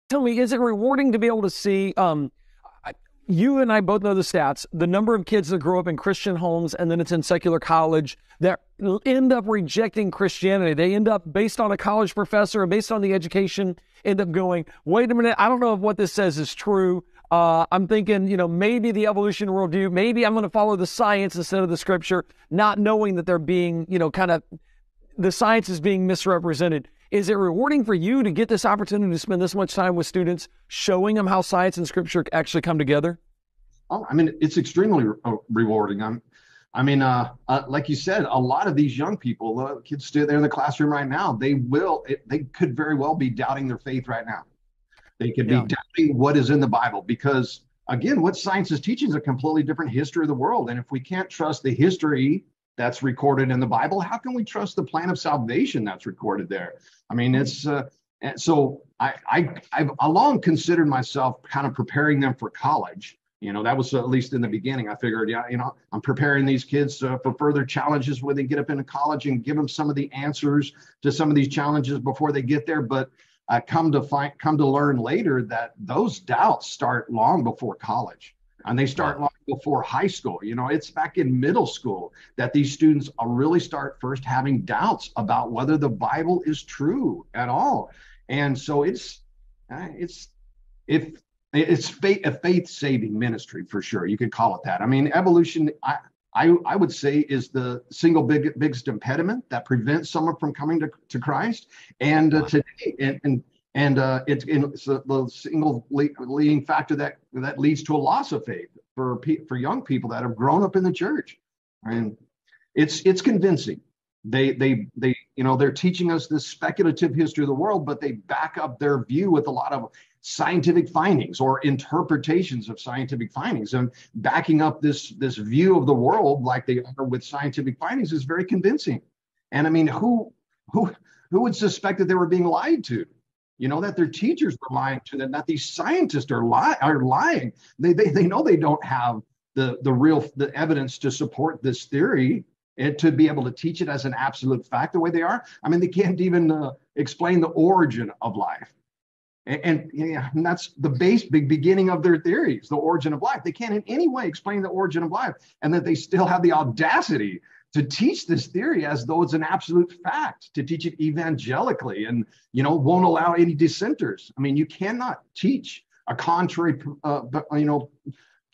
Tell me, is it rewarding to be able to see, you and I both know the stats, the number of kids that grow up in Christian homes and then it's in secular college that end up rejecting Christianity. They end up, based on a college professor and based on the education, end up going, wait a minute, I don't know if what this says is true. I'm thinking, maybe the evolution worldview, maybe I'm going to follow the science instead of the scripture, not knowing that they're being, the science is being misrepresented. Is it rewarding for you to get this opportunity to spend this much time with students, showing them how science and scripture actually come together? Oh, I mean, it's extremely rewarding. Like you said, a lot of these young people, kids still there in the classroom right now, they could very well be doubting their faith right now. They could be doubting what is in the Bible because, again, what science is teaching is a completely different history of the world. And if we can't trust the history that's recorded in the Bible, how can we trust the plan of salvation that's recorded there? I mean, it's so I've long considered myself kind of preparing them for college. That was at least in the beginning. I figured, I'm preparing these kids for further challenges when they get up into college and give them some of the answers to some of these challenges before they get there. But I come to learn later that those doubts start long before college. And they start long before high school. It's back in middle school that these students really start first having doubts about whether the Bible is true at all. And so it's a faith-saving ministry for sure. You could call it that. I mean, evolution, I would say, is the single biggest impediment that prevents someone from coming to Christ. And today, it's the single leading factor that leads to a loss of faith for young people that have grown up in the church. And it's convincing. They're teaching us this speculative history of the world, but they back up their view with a lot of scientific findings or interpretations of scientific findings, and backing up this view of the world like they are with scientific findings is very convincing. And I mean, who would suspect that they were being lied to? That their teachers were lying to them, that these scientists are lying. They know they don't have the evidence to support this theory and to be able to teach it as an absolute fact the way they are. I mean, they can't even explain the origin of life. And that's the beginning of their theories, the origin of life. They can't in any way explain the origin of life, and that they still have the audacity to teach this theory as though it's an absolute fact, to teach it evangelically and, won't allow any dissenters. I mean, you cannot teach a contrary,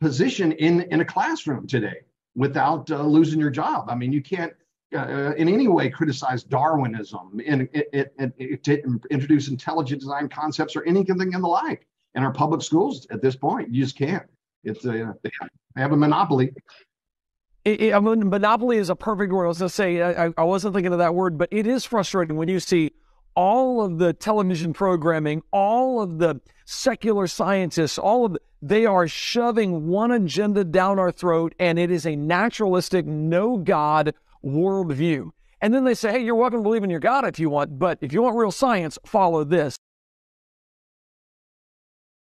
position in a classroom today without losing your job. I mean, you can't in any way criticize Darwinism and to introduce intelligent design concepts or anything in the like in our public schools at this point. You just can't. They have a monopoly. Monopoly is a perfect word. I was going to say, I wasn't thinking of that word, but it is frustrating when you see all of the television programming, all of the secular scientists, they are shoving one agenda down our throat, and it is a naturalistic, no God worldview. And then they say, hey, you're welcome to believe in your God if you want, but if you want real science, follow this.